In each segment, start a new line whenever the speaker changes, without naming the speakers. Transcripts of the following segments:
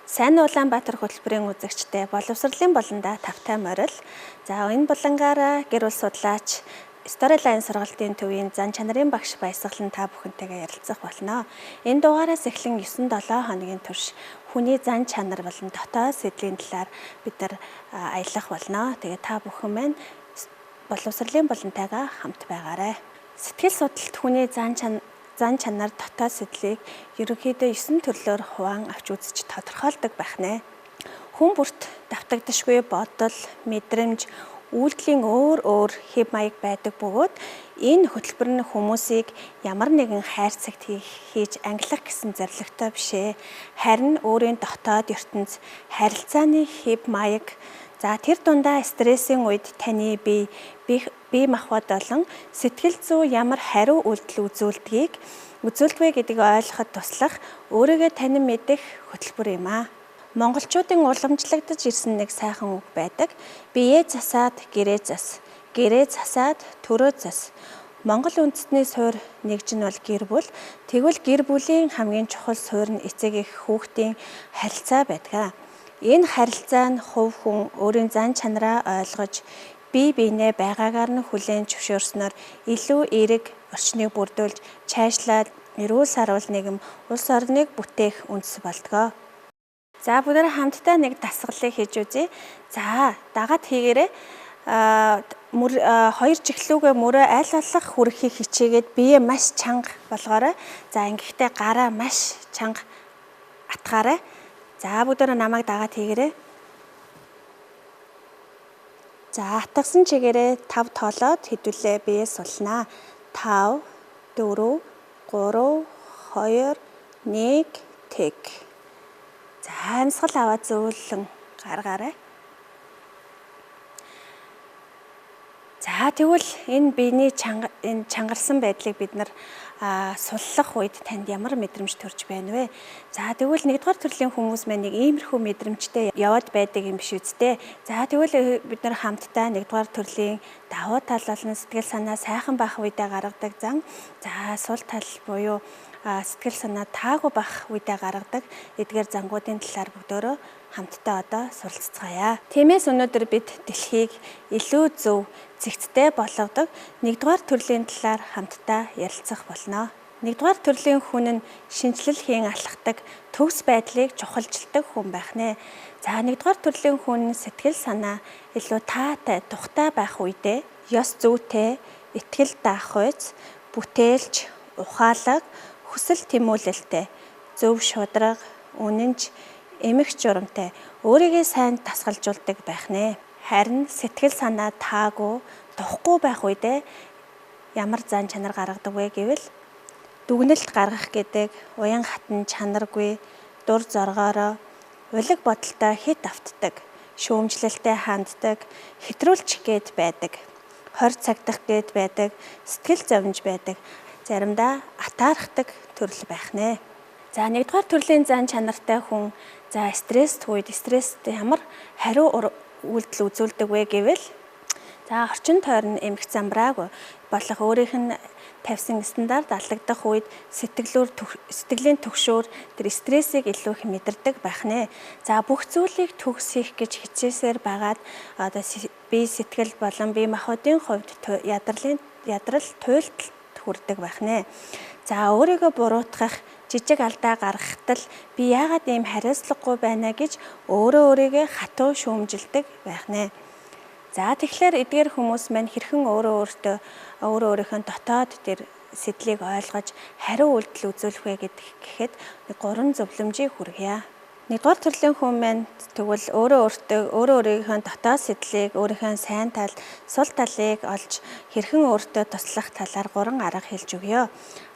Сайн Улаанбаатар хөтөлбөрийн үзэгчтэй боловсролын болондоо тавтай морил. За энэ булангаараа гэр бүл судлаач Storyline сургалтын төвийн зан чанарын багш Баясгалан та бүхэнтэйгээ ярилцах болно. Энэ дугаараас эхлэн 9-7 хоногийн турш хүний зан чанар болон дотоод сэдвийн талаар бид аялах болно. Тэгээ та бүхэн маань боловсролын болонтойгоо хамт байгаарай. Сэтгэл судлалт хүний зан чанар дотоод сэдлийг ерөнхийдөө 9 төрлөөр хуваан авч үзэж тодорхойлдог байх нэ. Хүн бүрт давтагдашгүй бодол, мэдрэмж, үйлдэлийн өөр хэв маяг байдаг бөгөөд энэ хөтөлбөр нь хүмүүсийг ямар нэгэн хайрцагт хийж ангилах гэсэн зорилготой бишээ. Харин өөрийн дотоод ертөнц харилцааны хэв маяг тэр дундаа стрессийн үед таны бие махбод болон сэтгэл зүй ямар хариу үйлдэл үзүүлдгийг гэдгийг ойлгоход туслах өөрийгөө танин мэдэх хөтөлбөр юм аа. Монголчуудын уламжлагдаж ирсэн нэг сайхан үг байдаг. Биеэ засаад гэрээ зас, гэрээ засаад төрөө зас. Монгол үндэстний суурь нэгж нь бол гэр бүл. Тэгвэл гэр бүлийн хамгийн чухал суурь нь эцэг эх хүүхдийн харилцаа байдаг. Энэ харилцаа нь хувь хүн өөрийн зан чанараа ойлгож бие биенээ байгаагаар нь хүлээн зөвшөөрснөөр илүү эерэг орчныг бүрдүүлж цаашлаад эрүүл сарвал нийгэм улс орныг бүтээх үндэс болдгоо. За бүгдээ хамтдаа нэг дасгалыг хийж үзье. За дагаад хийгээрэй. Хоёр чихлүүгээ мөрөө аль болох хүрэхийг хичээгээд бие маш чанга болгоорой. За ингэхдээ гараа маш чанга атгаарай. За бүгдээ намайг дагаад хийгээрэй. За атгасан чигээрээ 5 тоолоод хэдүүлээ бие сулнаа. 5 4 3 2 1 тэг. За амьсгал аваад зөөлөн гаргаарай. За тэгвэл энэ биений чангарсан байдлыг бид суллах үед танд ямар мэдрэмж төрж байна вэ? За тэгвэл 1-р төрлийн хүмүүс маань нэг иймэрхүү мэдрэмжтэй яваад байдаг юм биш үсттэй. За тэгвэл бид хамтдаа 1-р төрлийн давуу тал болон сэтгэл санаа сайхан байх үедээ гаргадаг зан. За сул тал буюу сэтгэл санаа таагүй байх үедээ гаргадаг эдгээр зангуудын талаар бүгдөө хамтдаа одоо суралцгаая. Тиймээс өнөөдөр бид дэлхийг илүү зөв, зэгцтэй болгодог 1-р төрлийн талаар хамтдаа ярилцах болно. 1-р төрлийн хүн нь шинжлэл хийн алхдаг, төгс байдлыг чухалчилдаг хүн байх нэ. За 1-р төрлийн хүн сэтгэл санаа илүү таатай, тухтай байх үедээ ёс зүйтэй, итгэл даахуйц, бүтээлч, ухаалаг, хүсэл тэмүүлэлтэй, зөв шударга, үнэнч, эмх журамтай өөрийгөө сайн тасгалжуулдаг байх нэ. Харин сэтгэл санаа таагүй, тухгүй байх үедээ ямар зан чанар гаргадаг вэ гэвэл дүгнэлт гаргах гэдэг, уян хатан чанаргүй, дур зоргоороо, улиг бодолтой хит автдаг, шүүмжлэлтэй ханддаг, хэтрүүлчих гээд байдаг, хорь цагдах гээд байдаг, сэтгэл зовж байдаг, заримдаа атаархдаг төрөл байх нэ. За 1-р төрлийн зан чанартай хүн стресст үед стресстэй ямар хариу үйлдэл үзүүлдэг вэ гэвэл орчин тойрон эмх замбрааг болох өөрийнх нь тавьсан стандарт алагдах үед сэтгэлийн төгшөөр тэр стрессийг илүү их мэдэрдэг байх нэ. За бүх зүйлийг төгсөх гэж хичээсээр байгаад одоо бие сэтгэл болон бие махбодын хувьд ядрал туйлдалд хүрдэг байх нэ. За өөрийгөө буруутгах, жижиг алдаа гаргахад л би яагаад ийм хариуцлагагүй байна гэж өөрийгөө хатуу шүүмжилдэг байх нэ. За тэгэхээр эдгээр хүмүүс маань хэрхэн өөрийнхөө дотоод тэр сэдлийг ойлгож хариу үйлдэл үзүүлэх вэ гэхэд 3 зөвлөмжийг хүргье. 1-р төрлийн хүн маань тэгвэл өөрийнхөө дотоод сэдлийг, өөрийнхөө сайн тал, сул талыг олж хэрхэн өөртөө туслах талаар 3 арга хэлж өгье.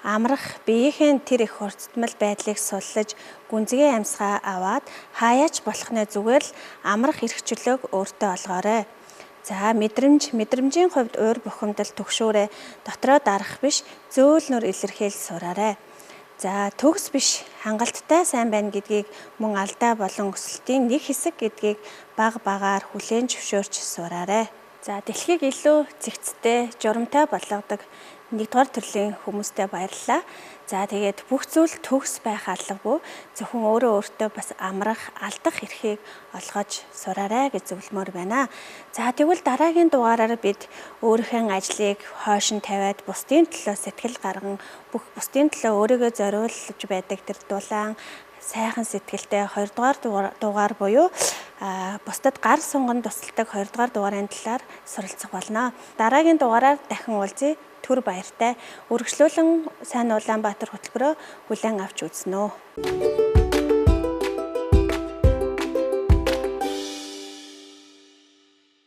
Амрах, биеийн тэр их хурцтмал байдлыг суллаж, гүнзгий амьсгаа аваад хаяач болох нэ зүгээр л амрах эрх чөлөөг өөртөө олгоорой. За мэдрэмжийн хувьд уур бухимдал төгшөөрэй. Дотроо дарах биш, зөөлнөр илэрхийлж сураарай. За төгс биш, хангалттай сайн байна гэдгийг мөн алдаа болон өсөлтийн нэг хэсэг гэдгийг багаар хүлээн зөвшөөрч сураарай. За дэлхийг илүү зэгцтэй, журамтай болгодог нэгдүгээр төрлийн хүмүүстээ баярлалаа. За тэгээд бүх зүйл төгс байх албагүй зөвхөн өөртөө бас амрах, алдах эрхийг олгож сураарай гэж зөвлөмөр байна. За тэгвэл дараагийн дугаараар бид өөрийнхөө ажлыг хойш нь тавиад бусдын төлөө сэтгэл гарган бусдын төлөө өөрийгөө зориулж байдаг тэр дулаан сайхан сэтгэлтэй 2 дугаар дугаар буюу бусдад гар сунган тусалдаг 2 дугаар дугаарын талаар суралцах болно. Дараагийн дугаараар дахин уулзъя. Түр баяртай. Үргэлжлүүлэн сайн Улаанбаатар хөтөлбөрөө хүлээн авч үзнэ.